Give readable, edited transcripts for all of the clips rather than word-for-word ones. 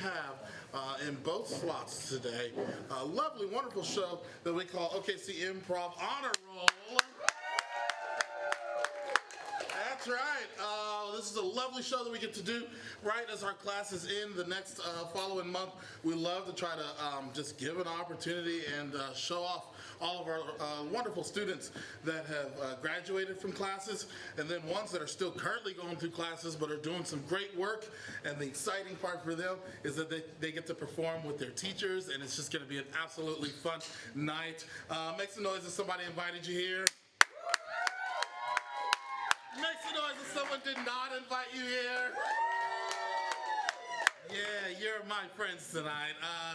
have in both slots today a lovely, wonderful show that we call OKC Improv Honor Roll. That's right. This is a lovely show that we get to do right as our class is in the next following month. We love to try to just give an opportunity and show off all of our wonderful students that have graduated from classes, and then ones that are still currently going through classes but are doing some great work. And the exciting part for them is that they get to perform with their teachers, and it's just going to be an absolutely fun night. Make some noise if somebody invited you here. Make some noise if someone did not invite you here. Yeah, you're my friends tonight.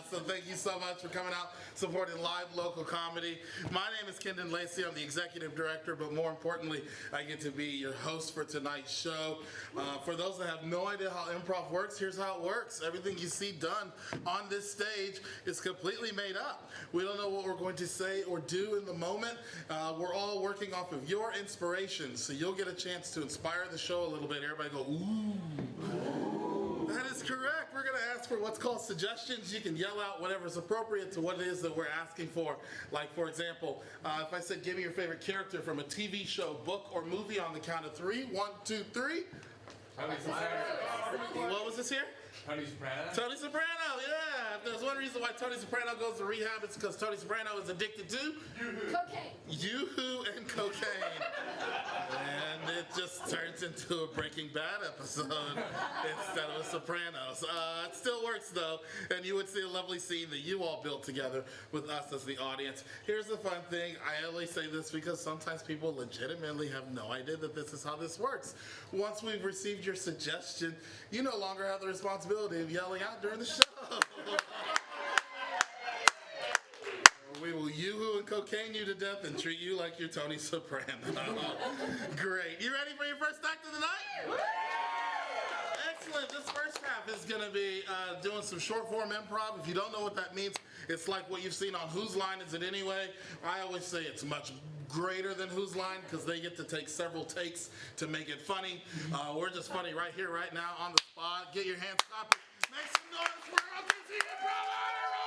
So thank you so much for coming out, supporting live local comedy. My name is Kendon Lacey. I'm the executive director, but more importantly, I get to be your host for tonight's show. For those that have no idea how improv works, here's how it works. Everything you see done on this stage is completely made up. We don't know what we're going to say or do in the moment. We're all working off of your inspiration, so you'll get a chance to inspire the show a little bit. Everybody go, ooh. That is correct. We're going to ask for what's called suggestions. You can yell out whatever's appropriate to what it is that we're asking for. Like, for example, if I said, give me your favorite character from a TV show, book, or movie on the count of 3. 1, 2, 3. What was this here? Tony Soprano. Tony Soprano, yeah. If there's one reason why Tony Soprano goes to rehab, it's because Tony Soprano is addicted to cocaine. Yoo-hoo and cocaine. And it just turns into a Breaking Bad episode instead of a Sopranos. It still works though, and you would see a lovely scene that you all built together with us as the audience. Here's the fun thing. I only say this because sometimes people legitimately have no idea that this is how this works. Once we've received your suggestion, you no longer have the responsibility of yelling out during the show. We will yoo-hoo and cocaine you to death and treat you like you're Tony Soprano. Great. You ready for your first act of the night? Excellent. This first half is going to be doing some short form improv. If you don't know what that means, it's like what you've seen on Whose Line Is It Anyway? I always say it's much greater than Whose Line because they get to take several takes to make it funny. We're just funny right here, right now, on the spot. Get your hands clapping. Make some noise for OKC Improv Honor Roll!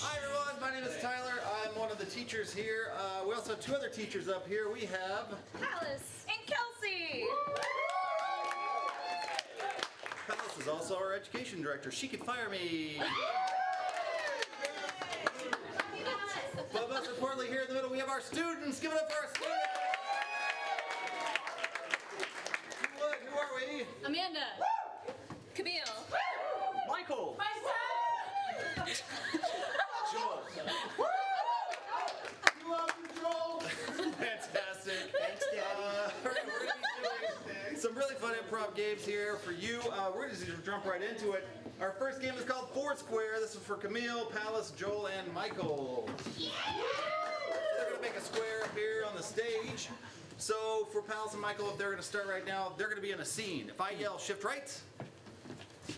Hi everyone, my name is Tyler. I'm one of the teachers here. We also have 2 other teachers up here. We have Alice and Kelsey. Alice is also our education director. She could fire me. But most importantly, here in the middle, we have our students. Give it up for our students. Who are we? Amanda. Camille. Michael. Joel. You love you, Joel. Fantastic. Thanks, Daddy. We're going to be doing some really fun improv games here for you. We're just going to jump right into it. Our first game is called Foursquare. This is for Camille, Palace, Joel, and Michael. They're going to make a square up here on the stage. So for Palace and Michael, if they're going to start right now, they're going to be in a scene. If I yell shift right,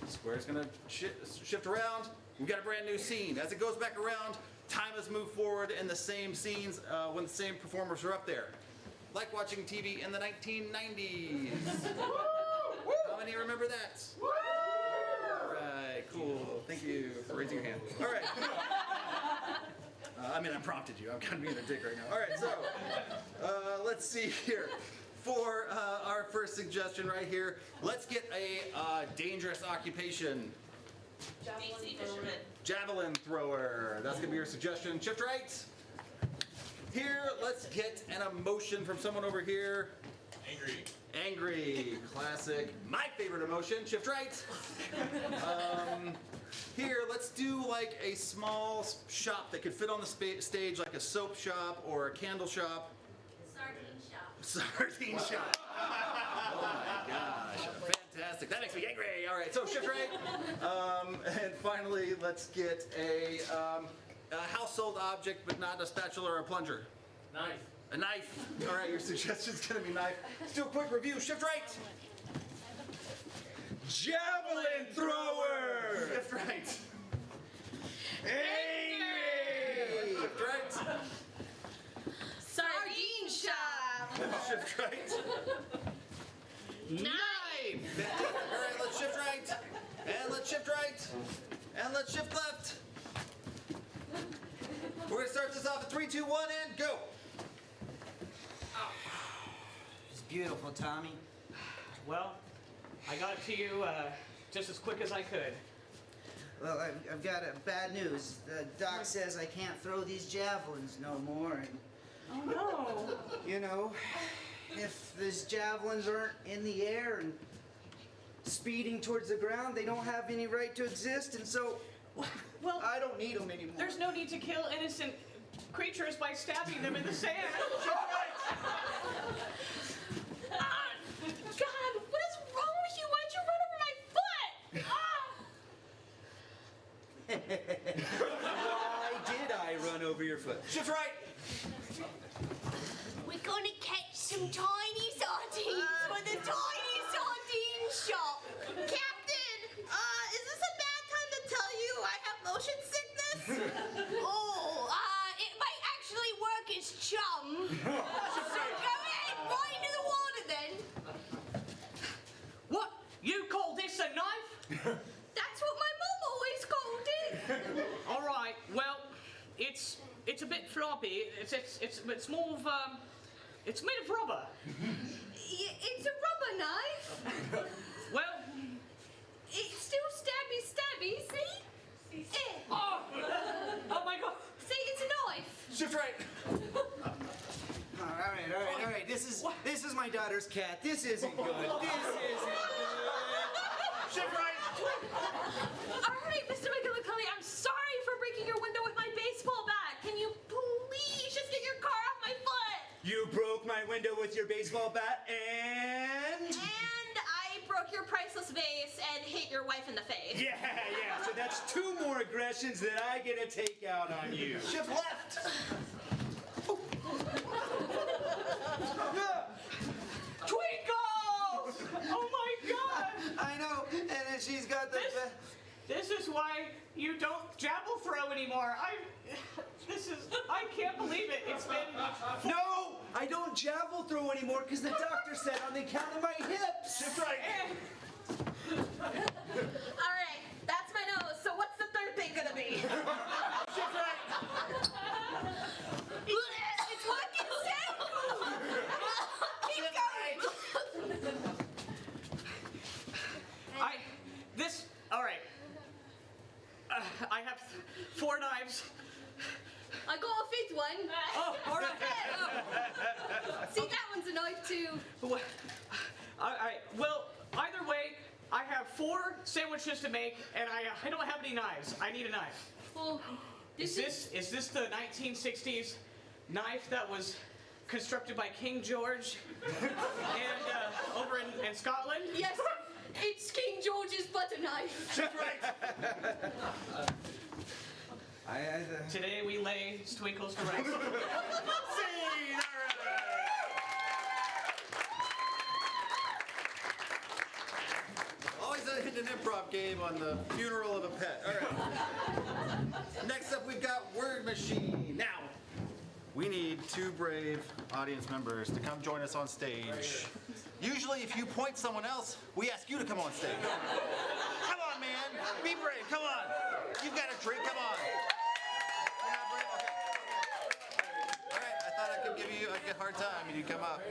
square's going to shift around. We've got a brand new scene. As it goes back around, time has moved forward in the same scenes when the same performers are up there. Like watching TV in the 1990s. How many remember that? All right, cool. Thank you for raising your hand. All right. I prompted you. I'm kind of being a dick right now. All right, so let's see here. For our first suggestion right here, let's get a dangerous occupation. Javelin thrower. That's going to be your suggestion. Shift right. Here, let's get an emotion from someone over here. Angry. Angry. Classic. My favorite emotion. Shift right. Here, let's do like a small shop that could fit on the stage, like a soap shop or a candle shop. Sardine shop. Oh my gosh. Fantastic. That makes me angry. All right, so shift right. And finally, let's get a household object, but not a spatula or a plunger. Knife. A knife. All right, your suggestion's going to be knife. Let's do a quick review. Shift right. Javelin thrower. right. Angry. Shift right. Sardine shop. Shift right. Knife. All right, let's shift right. And let's shift right. And let's shift left. We're going to start this off at 3, 2, 1, and go. It's beautiful, Tommy. Well, I got it to you just as quick as I could. Well, I've got bad news. The doc says I can't throw these javelins no more, and Oh no. you know, if these javelins aren't in the air and speeding towards the ground, they don't have any right to exist, and so Well, I don't need them anymore. there's no need to kill innocent creatures by stabbing them in the sand. God, what is wrong with you? Why'd you run over my foot? Why did I run over your foot? Shift right. We're gonna catch some tiny sardines for the tiny sardine shop. Captain, is this a bad time to tell you I have motion sickness? Oh, it might actually work as chum. So go ahead, right into the water then. What? You call this a knife? That's what my mom always called it. All right. Well, it's a bit floppy. It's more of it's made of rubber. It's a rubber knife. Well, It's still stabby, see? oh my God. See, it's a knife. Shift right. All right. This is my daughter's cat. This isn't good. Shift right. All right, Mr. McGillicuddy, I'm sorry for breaking your window with my baseball bat. Can you please just get your car off my foot? You broke my window with your baseball bat, and And I broke your priceless vase and hit your wife in the face. yeah. So that's 2 more aggressions that I get to take out on you. Shift left. Twinkles! Oh my God! I know, and then she's got the. This is why you don't javel throw anymore. I can't believe it. It's been. No, I don't javel throw anymore because the doctor said on the account of my hips. Shift right. All right, that's my nose. So what's the third thing gonna be? Shift right. It's fucking simple. Keep going. All right. I have 4 knives. I got a 5th one. Oh, all right. See, that one's a knife too. Well, well, either way, I have 4 sandwiches to make, and I don't have any knives. I need a knife. Well, Is this the 1960s knife that was constructed by King George and over in Scotland? Yes, it's King George's butter knife. Shift right. Today we lay Twinkles to rest. Scene. All right. Always hit an improv game on the funeral of a pet. All right. Next up, we've got Word Machine. Now, we need 2 brave audience members to come join us on stage. Usually, if you point someone else, we ask you to come on stage. Come on, man. Be brave. Come on. You've got a drink. Come on. You're not brave? Okay. All right. I thought I could give you a hard time and you'd come up.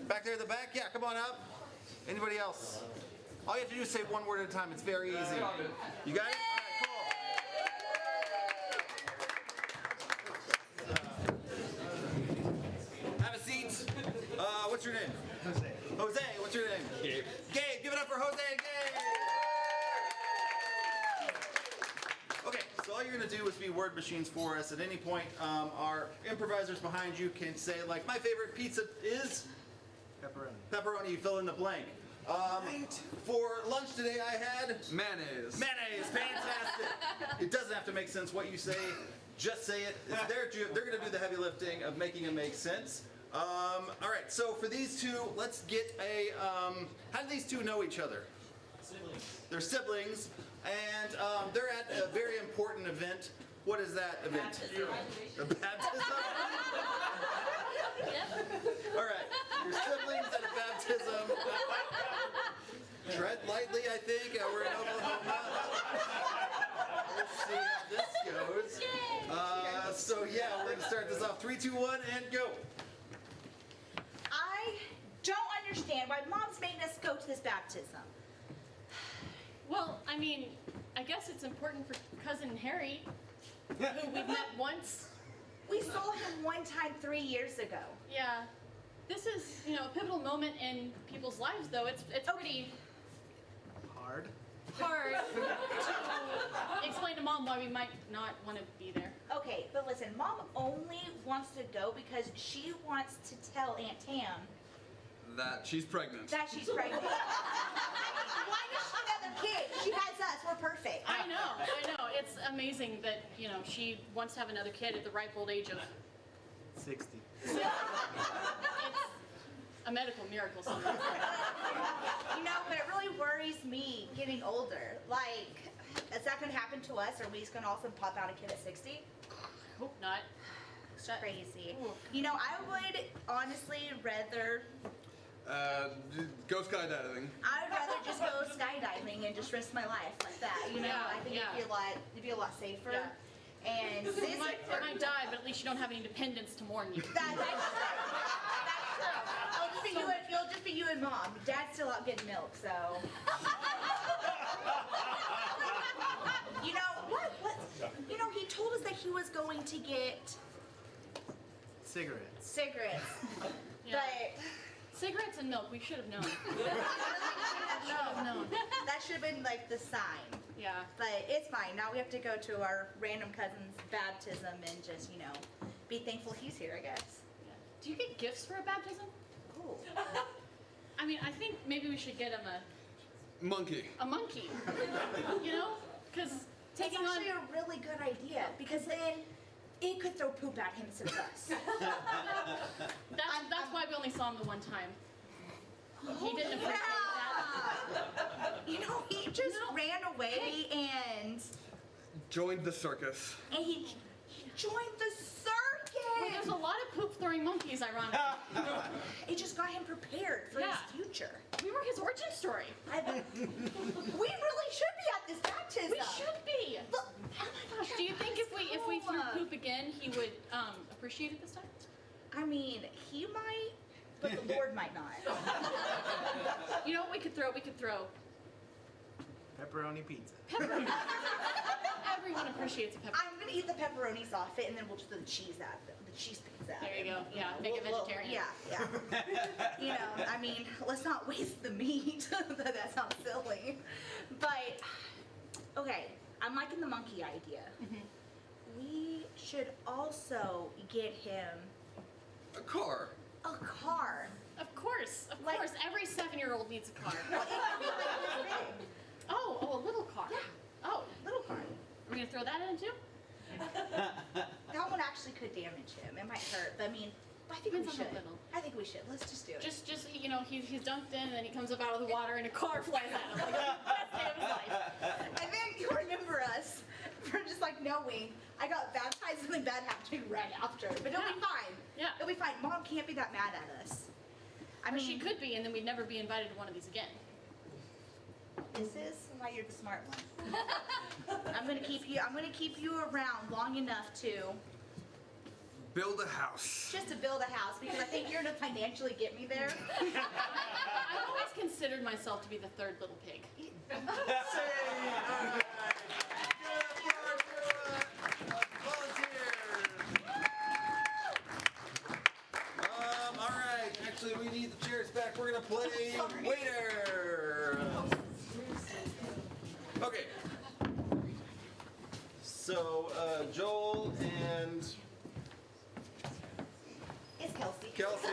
Back there in the back? Yeah, come on up. Anybody else? All you have to do is say one word at a time. It's very easy. You got it? All right, cool. Have a seat. What's your name? Jose. Jose, what's your name? Gabe. Gabe, give it up for Jose and Gabe. Okay, so all you're gonna do is be word machines for us. At any point, our improvisers behind you can say, like, my favorite pizza is Pepperoni. pepperoni. You fill in the blank. For lunch today, I had Mayonnaise. mayonnaise. Fantastic. It doesn't have to make sense what you say. Just say it. It's their job. They're gonna do the heavy lifting of making it make sense. All right, so for these 2, let's get a, how do these 2 know each other? Siblings. They're siblings, and they're at a very important event. What is that event? A baptism? All right, your siblings at a baptism. Tread lightly, I think. We're in Oklahoma. We'll see how this goes. So yeah, we're gonna start this off. 3, 2, 1, and go. I don't understand why Mom's making us go to this baptism. Well, I mean, I guess it's important for cousin Harry, who we've met once. We saw him one time 3 years ago. Yeah. This is, a pivotal moment in people's lives, though. It's pretty Hard. hard to explain to Mom why we might not want to be there. Okay, but listen, Mom only wants to go because she wants to tell Aunt Tam That she's pregnant. that she's pregnant. Why does she have another kid? She has us. We're perfect. I know. It's amazing that, she wants to have another kid at the ripe old age of 60. It's a medical miracle sometimes. But it really worries me getting older. Like, is that going to happen to us? Or are we just going to all of a sudden pop out a kid at 60? Hope not. It's crazy. I would honestly rather... Go skydiving. I would rather just go skydiving and just risk my life like that. Yeah, I think yeah. it'd be a lot safer. Yeah. And You this might die, but at least you don't have any dependents to mourn you. that's true. That's true. It'll just be you and Mom. Dad's still out getting milk, so. What? He told us that he was going to get Cigarettes. cigarettes, Yeah. but Cigarettes and milk, we should have known. that should have been like the sign. Yeah. But it's fine. Now we have to go to our random cousin's baptism and just, be thankful he's here, I guess. Do you get gifts for a baptism? Cool. I mean, I think maybe we should get him a Monkey. monkey. Because It's taking on... actually a really good idea because then it could throw poop at him instead of us. That's why we only saw him the one time. He didn't appreciate that. He just ran away and Joined the circus. he joined the Well, there's circus. a lot of poop-throwing monkeys, ironically. It just got him prepared for Yeah. his future. We were his origin story. We really should be at this baptism. We should be. Look, Oh my gosh, do you think if we threw poop again, he would appreciate it this time? I mean, he might, but the Lord might not. You know what we could throw? We could throw Pepperoni pizza. pepperoni. Everyone appreciates a pepperoni. I'm gonna eat the pepperonis off it, and then we'll just throw the cheese at the cheese pizza. There you go. Yeah, make it vegetarian. Yeah. I mean, let's not waste the meat. That sounds silly. But okay, I'm liking the monkey idea. We should also get him A car. a car. Of course. Like- Every 7-year-old needs a car. Well, it could be like this big. Oh, a little car. Yeah. Oh, Little car. we're gonna throw that in too? That one actually could damage him. It might hurt, but I mean, I think we Depends on should. how little. I think we should. Let's just do it. Just he's dunked in and then he comes up out of the water and a car flies at him. Like, best day of his life. And then you remember us for just knowing I got baptized and something bad happened right after. But it'll be fine. Yeah. It'll be fine. Mom can't be that mad at us. I Or mean, she could be, and then we'd never be invited to one of these again. This is why you're the smart one. I'm gonna keep you around long enough to Build a house. just to build a house because I think you're gonna financially get me there. I've always considered myself to be the third little pig. Alright, actually we need the chairs back. We're gonna play waiter. Okay. So, Joel and It's Kelsey. Kelsey.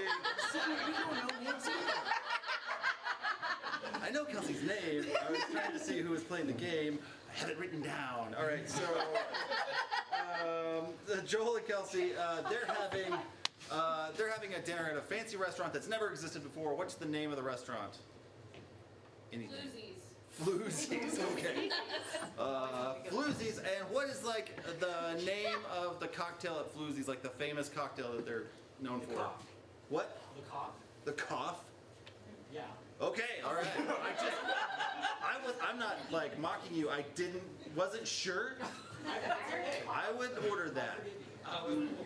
I know Kelsey's name. I was trying to see who was playing the game. I have it written down. All right, so Joel and Kelsey, they're having a dinner at a fancy restaurant that's never existed before. What's the name of the restaurant? Anything. Floozies. Floozies. Okay. what is like the name of the cocktail at Floozies, like the famous cocktail that they're known for? cough. What? The cough? The cough? Yeah. Okay, all right. I'm not like mocking you. I wasn't sure. I would order that.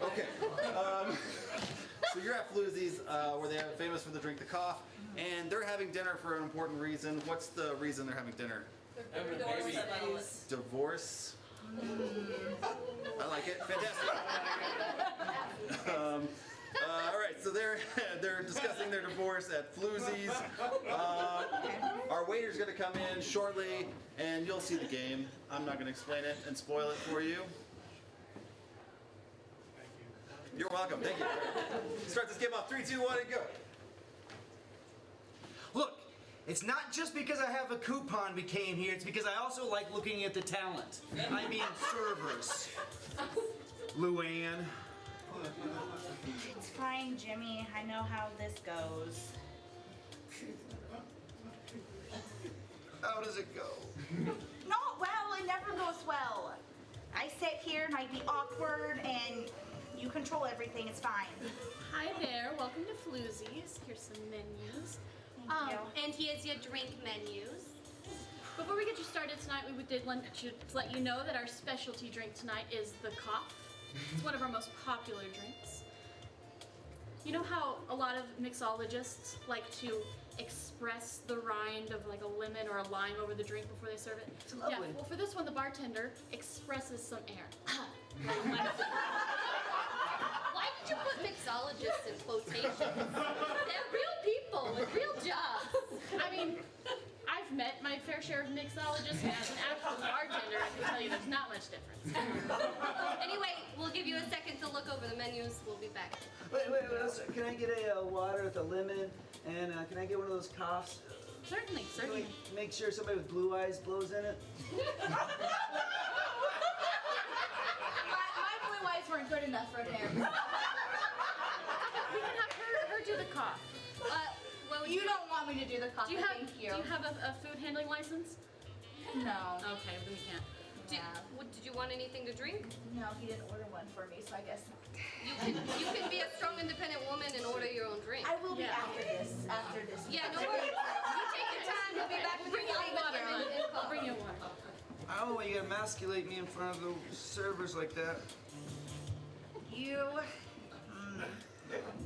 Okay. So you're at Floozies, where they have famous for the drink, the cough, and they're having dinner for an important reason. What's the reason they're having dinner? Having a baby. Divorce. I like it. Fantastic. All right, so they're discussing their divorce at Floozies. Our waiter's going to come in shortly, and you'll see the game. I'm not going to explain it and spoil it for you. You're welcome. Thank you. Start this game off. 3, 2, 1, and go. Look, it's not just because I have a coupon we came here, it's because I also like looking at the talent. I mean servers. Luann. It's fine, Jimmy. I know how this goes. How does it go? Not well. It never goes well. I sit here and I be awkward and you control everything. It's fine. Hi there, welcome to Floozies. Here's some menus. Thank you. And here's your drink menus. Before we get you started tonight, we did want to let you know that our specialty drink tonight is the cough. It's one of our most popular drinks. You know how a lot of mixologists like to express the rind of like a lemon or a lime over the drink before they serve it? It's lovely. Yeah, well for this one, the bartender expresses some air. Why did you put mixologists in quotations? They're real people with real jobs. I mean, I've met my fair share of mixologists, and as an actual bartender, I can tell you there's not much difference. Anyway, we'll give you a second to look over the menus. We'll be back. Wait. Can I get a water with a lemon? And can I get one of those coughs? Certainly, Can certainly. we make sure somebody with blue eyes blows in it? My blue eyes weren't good enough for him. We can have her do the cough. Well, You don't want me to do the coffee, Do you have, thank you. do you have a food handling license? No. Okay, then we can't. Did you want anything to drink? No, he didn't order one for me, so I guess not. You can be a strong, independent woman and order your own drink. I will be Yeah. after this. Yeah, no worries. You take your time. We'll be back with Bring you your with water, your hon. and I'll coffee. bring you water. I don't know why you gotta emasculate me in front of the servers like that.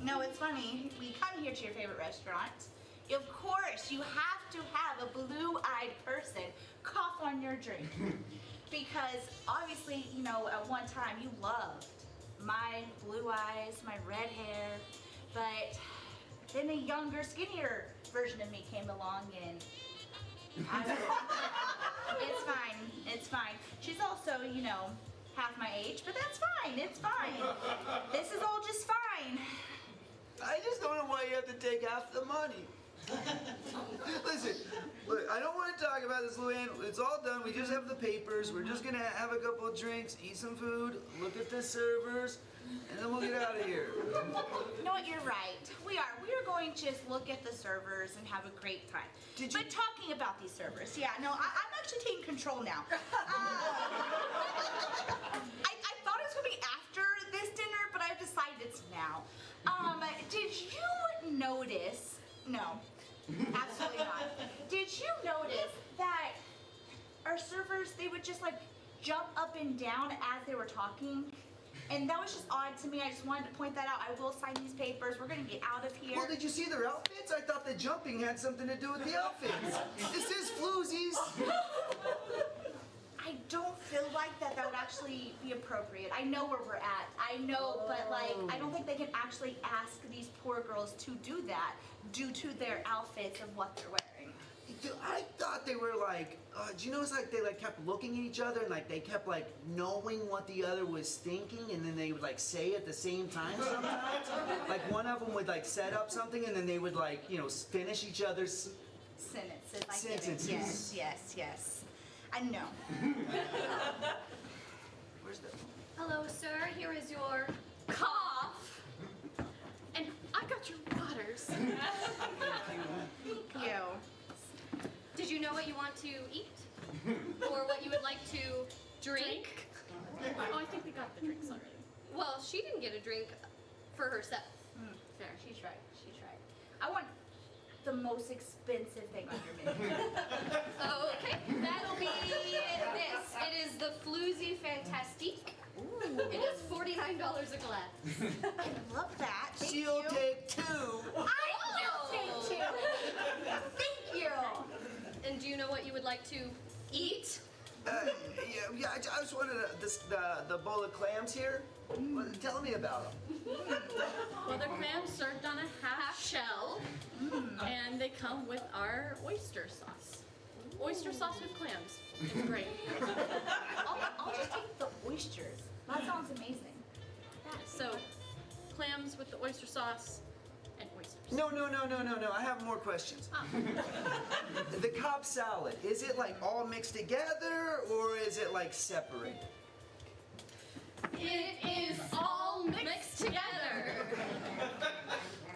No, it's funny. We come here to your favorite restaurant. Of course, you have to have a blue-eyed person cough on your drink. Because obviously, you know, at one time you loved my blue eyes, my red hair, but then a younger, skinnier version of me came along and it's fine. She's also, you know, half my age, but that's fine, it's fine. This is all just fine. I just don't know why you have to take half the money. Listen, look, I don't want to talk about this, Luann. It's all done. We just have the papers. We're just gonna have a couple of drinks, eat some food, look at the servers, and then we'll get out of here. You know what, you're right. We are going to just look at the servers and have a great time. But talking about these servers, yeah, no, I'm actually taking control now. I thought it was gonna be after this dinner, but I've decided it's now. Did you notice? No, absolutely not. Did you notice that our servers, they would just like jump up and down as they were talking? And that was just odd to me. I just wanted to point that out. I will sign these papers. We're gonna get out of here. Well, did you see their outfits? I thought the jumping had something to do with the outfits. This is Floozies. I don't feel like that would actually be appropriate. I know where we're at. I know, but like, I don't think they can actually ask these poor girls to do that due to their outfits of what they're wearing. Dude, I thought they were like, do you notice like they like kept looking at each other and like they kept like knowing what the other was thinking and then they would like say at the same time sometimes? Like one of them would like set up something and then they would like, you know, finish each other's Sentences. I get it. sentences. Yes. I know. Where's the... Hello, sir. Here is your Cough. And I got your waters. Thank you. Did you know what you want to eat? Or what you would like to drink? Oh, I think we got the drinks already. Well, she didn't get a drink for herself. Fair. She's right. She's right. I want the most expensive thing on your menu. Oh, okay. That'll be this. It is the Floozie Fantastique. It is $49 a glass. I love that. Thank She'll you. take 2. I will take 2. Thank you. And do you know what you would like to eat? Yeah, I just wanted the bowl of clams here. Tell me about them. Well, they're clams served on a half shell, and they come with our oyster sauce. Oyster sauce with clams. It's great. I'll just take the oysters. That sounds amazing. So, clams with the oyster sauce and oysters. No. I have more questions. The Cobb salad, is it like all mixed together or is it like separated? It is all mixed together.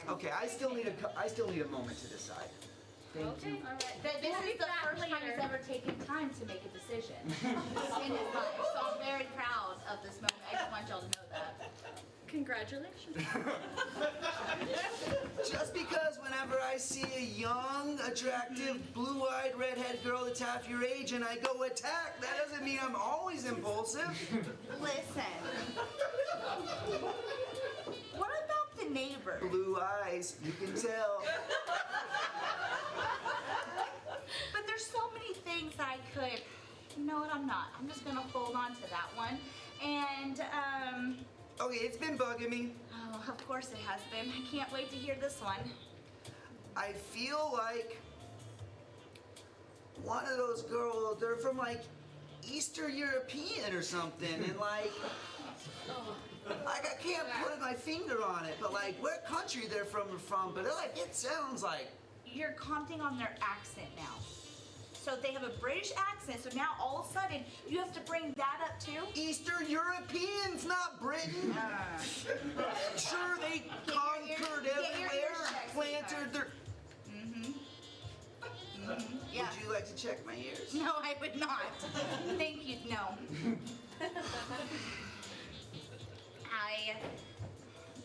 Okay, I still need a moment to decide. Thank you. All right. This We'll be is the back first time later. he's ever taken time to make a decision in his life. So I'm very proud of this moment. I just want y'all to know that. Congratulations. Just because whenever I see a young, attractive, blue-eyed, redhead girl that's half your age and I go attack, that doesn't mean I'm always impulsive. Listen. What about the neighbor? Blue eyes, you can tell. But there's so many things I could. You know what? I'm not. I'm just gonna hold on to that one. And Okay, it's been bugging me. oh, of course it has been. I can't wait to hear this one. I feel like one of those girls, they're from like Eastern European or something, and like I can't put my finger on it, but like what country they're from, but like it sounds like. You're commenting on their accent now. So they have a British accent, so now all of a sudden you have to bring that up too? Eastern Europeans, not Britain. Sure, they conquered get your everywhere, ears checked, planted their. Yeah. Would you like to check my ears? No, I would not. Thank you. No. I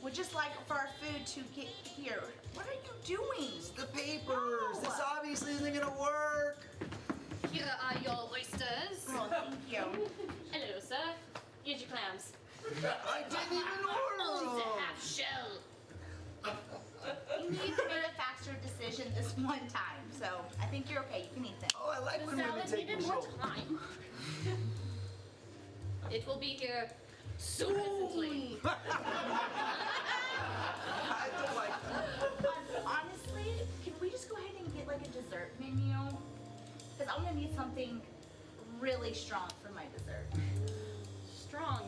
would just like for our food to get here. What are you doing? The papers. This obviously isn't gonna work. Here are your oysters. Oh, thank you. Hello, sir. Here's your clams. I didn't even order It's a them. half shell. You need to make a faster decision this one time, so I think you're okay. You can eat them. Oh, I like The when women salad take needed more control. time. It will be here soon. I don't like that. Honestly, can we just go ahead and get like a dessert menu? Because I'm gonna need something really strong for my dessert. Strong.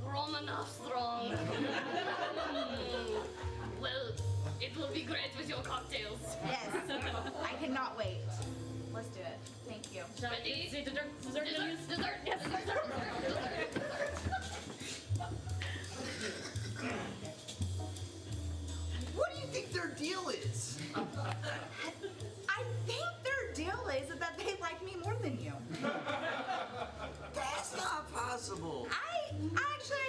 Strong enough strong. Well, it will be great with your cocktails. Yes, I cannot wait. Let's do it. Thank you. Shall I Ready? get the dessert menus? Dessert, yes, dessert. What do you think their deal is? I think their deal is that they like me more than you. That's not possible. I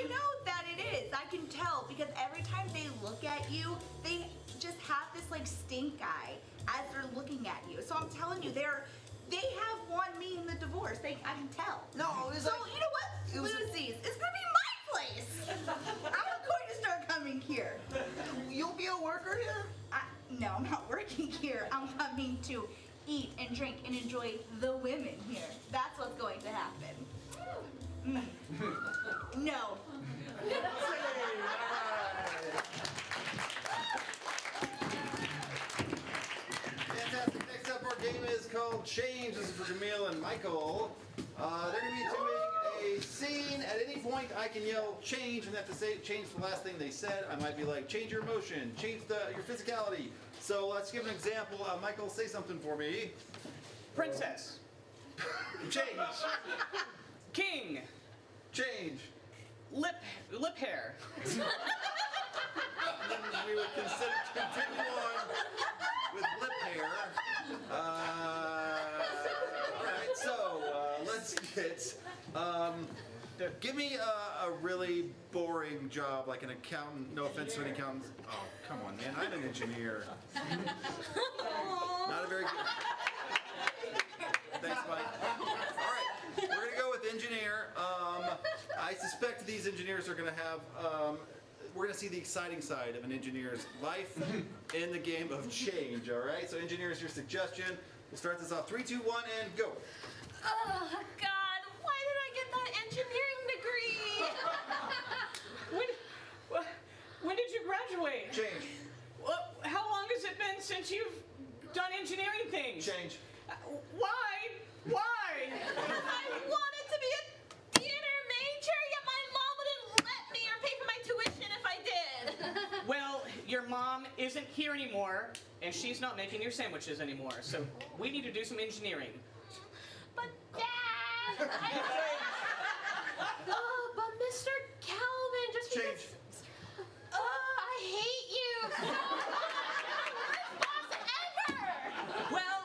know that it is. I can tell because every time they look at you, they just have this like stink eye as they're looking at you. So I'm telling you, they have won me in the divorce. I can tell. No, it was So like. you know what? it was- Floozies. It's gonna be my place. I'm going to start coming here. You'll be a worker here? No, I'm not working here. I'm coming to eat and drink and enjoy the women here. That's what's going to happen. No. Fantastic. Next up, our game is called Change. This is for Camille and Michael. They're going to be doing a scene. At any point, I can yell change, and they have to say change the last thing they said. I might be like, change your emotion, change your physicality. So let's give an example. Michael, say something for me. Princess. Change. King. Change. Lip hair. Then we would continue on with lip hair. All right, so let's get Give me a really boring job, like an accountant. No offense to any accountants. Oh, come on, man. I'm an engineer. Not a very good. Thanks, Mike. All right, we're gonna go with engineer. I suspect these engineers are gonna have. We're gonna see the exciting side of an engineer's life in the game of change. All right. So, engineers, your suggestion. We'll start this off. 3, 2, 1, and go. Oh, God, why did I get that engineering degree? When did you graduate? Change. Well, how long has it been since you've done engineering things? Change. Why? Why? I wanted to be a theater major, yet my mom wouldn't let me or pay for my tuition if I did. Well, your mom isn't here anymore, and she's not making your sandwiches anymore. So we need to do some engineering. But Dad, oh, but Mr. Calvin, just because. Change. I hate you. Worst boss ever. Well,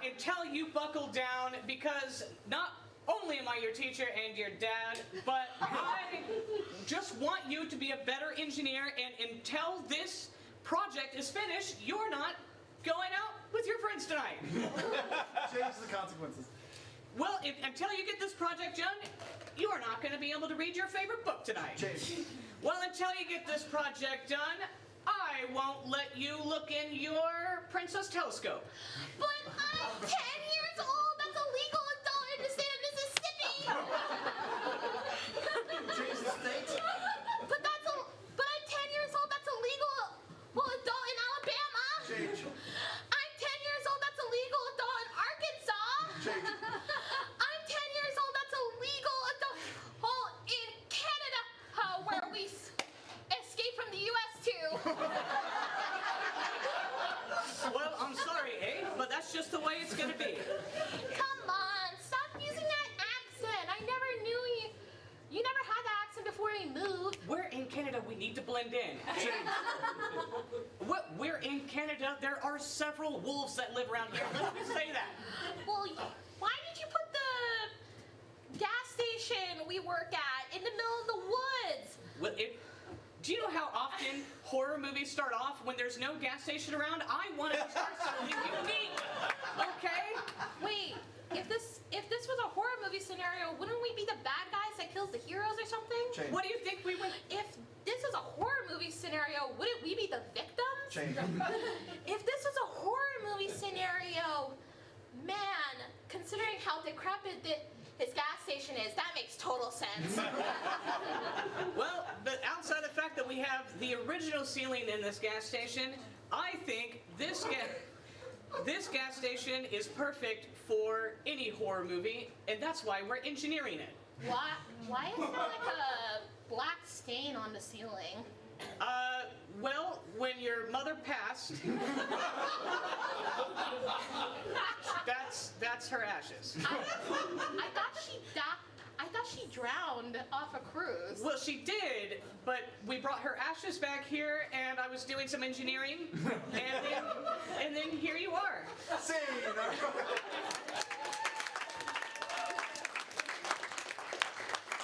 until you buckle down, because not only am I your teacher and your dad, but I just want you to be a better engineer, and until this project is finished, you're not going out with your friends tonight. Change the consequences. Well, until you get this project done, you are not going to be able to read your favorite book tonight. Change. Well, until you get this project done, I won't let you look in your princess telescope. But I'm 10 years old. That's a legal adult in the state of Mississippi. Change the state. But I'm 10 years old. That's a legal adult in Alabama. Change. I'm 10 years old. That's a legal adult in Arkansas. Change. I'm 10 years old. That's a legal adult in Canada, where we escaped from the U.S. too. Well, I'm sorry, but that's just the way it's going to be. Come on, stop using that accent. I never knew you. You never had that accent before we moved. We're in Canada. We need to blend in. We're in Canada. There are several wolves that live around here. Let me say that. Well, why did you put the gas station we work at in the middle of the woods? Well, do you know how often horror movies start off when there's no gas station around? I wanted to start something unique. Okay? Wait, if this was a horror movie scenario, wouldn't we be the bad guys that kills the heroes or something? Change. What do you think we would? If this is a horror movie scenario, wouldn't we be the victims? Change. If this was a horror movie scenario, man, considering how decrepit his gas station is, that makes total sense. Well, but outside the fact that we have the original ceiling in this gas station, I think this gas station is perfect for any horror movie, and that's why we're engineering it. Why is there like a black stain on the ceiling? Well, when your mother passed, that's her ashes. I thought she drowned off a cruise. Well, she did, but we brought her ashes back here, and I was doing some engineering, and then here you are. Scene.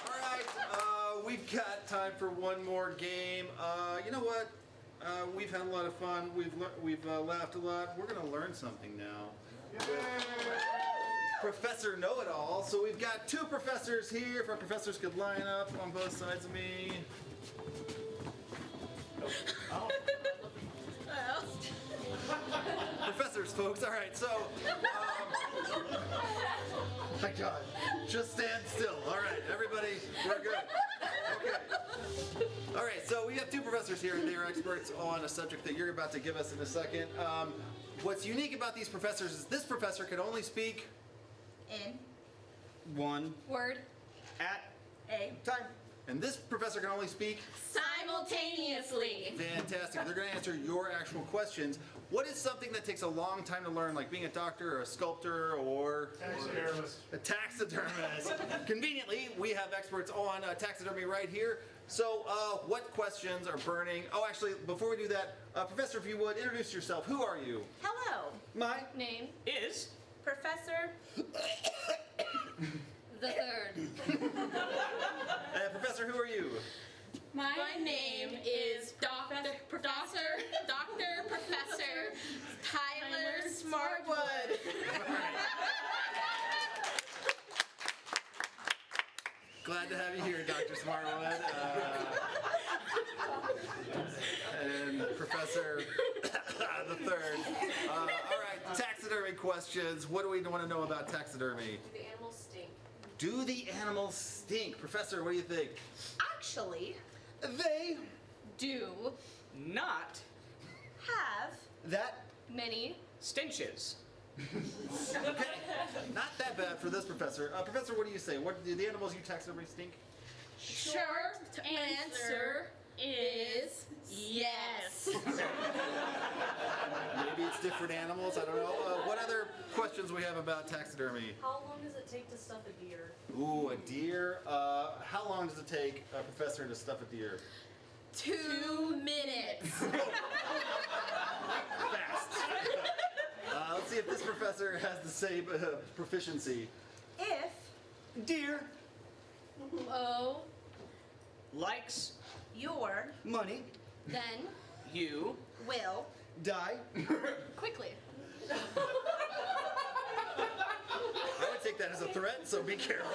All right, we've got time for one more game. You know what? We've had a lot of fun. We've laughed a lot. We're gonna learn something now. Professor Know-It-All. So we've got two professors here. If our professors could line up on both sides of me. Professors, folks. All right. So. My God. Just stand still. All right, everybody. We're good. Okay. All right. So we have two professors here, and they are experts on a subject that you're about to give us in a second. What's unique about these professors is this professor can only speak In. one Word. At A. time. And this professor can only speak Simultaneously. fantastic. They're going to answer your actual questions. What is something that takes a long time to learn, like being a doctor or a sculptor or a taxidermist? Conveniently, we have experts on taxidermy right here. So, what questions are burning? Oh, actually, before we do that, Professor, if you would, introduce yourself. Who are you? Hello. My Name. is Professor The third. Professor, who are you? My name is Professor Tyler Smartwood. Glad to have you here, Dr. Smartwood. And Professor the third. All right, taxidermy questions. What do we want to know about taxidermy? The animals stink. Do the animals stink? Professor, what do you think? Actually, They, do Not have that, Many. stenches. Okay, not that bad for this professor. Professor, what do you say? What do the animals you taxidermy stink? Short answer is yes. Maybe it's different animals. I don't know. What other questions we have about taxidermy? How long does it take to stuff a deer? Ooh, a deer. How long does it take a professor to stuff a deer? 2 minutes. Fast. Let's see if this professor has the same proficiency. if deer, Oh, Likes your money, then you will die, quickly. I would take that as a threat, so be careful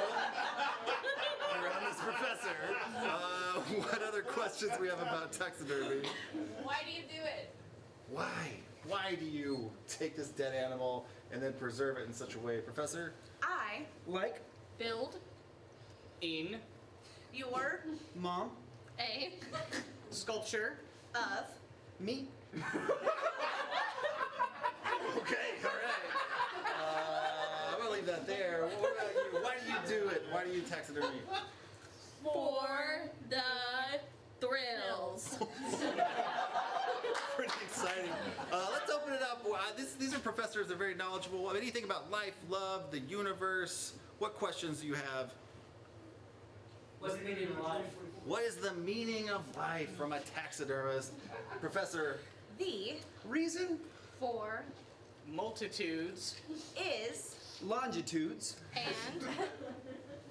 around this professor. What other questions we have about taxidermy? Why do you do it? Why? Why do you take this dead animal and then preserve it in such a way, Professor? I like, Build in your mom, a sculpture of me, Okay, all right. I'm gonna leave that there. What about you? Why do you do it? Why do you taxidermy? for the thrills. Pretty exciting. Let's open it up. These are professors. They're very knowledgeable. Anything about life, love, the universe? What questions do you have? What's the meaning of life? What is the meaning of life from a taxidermist? Professor, the reason, For multitudes, is longitudes, and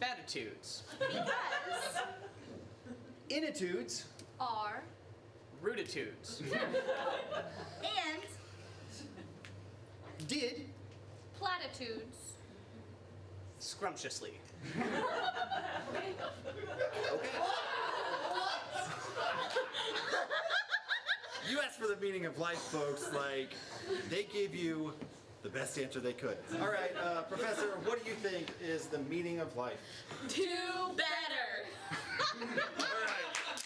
fatitudes, because initudes, are ruditudes, and did, platitudes. scrumptiously. okay. You asked for the meaning of life, folks. Like, they gave you the best answer they could. All right, Professor, what do you think is the meaning of life? Do better. All right.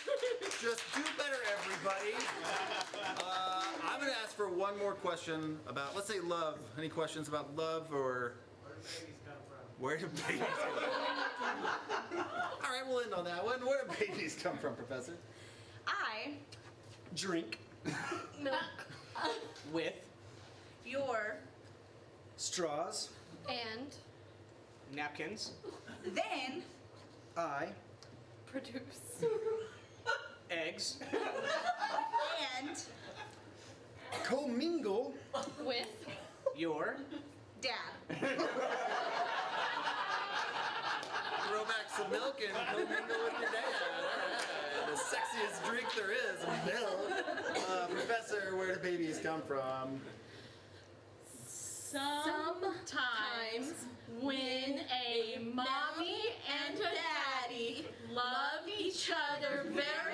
Just do better, everybody. I'm going to ask for one more question about, let's say, love. Any questions about love or where do babies come from? All right, we'll end on that one. Where do babies come from, Professor? I drink, Milk With your straws, and napkins, then I produce. eggs, and commingle, With your dad. Throw back some milk and go mingle with your dad. All right. The sexiest drink there is, milk. Professor, where do babies come from? Sometimes when a mommy and a daddy love each other very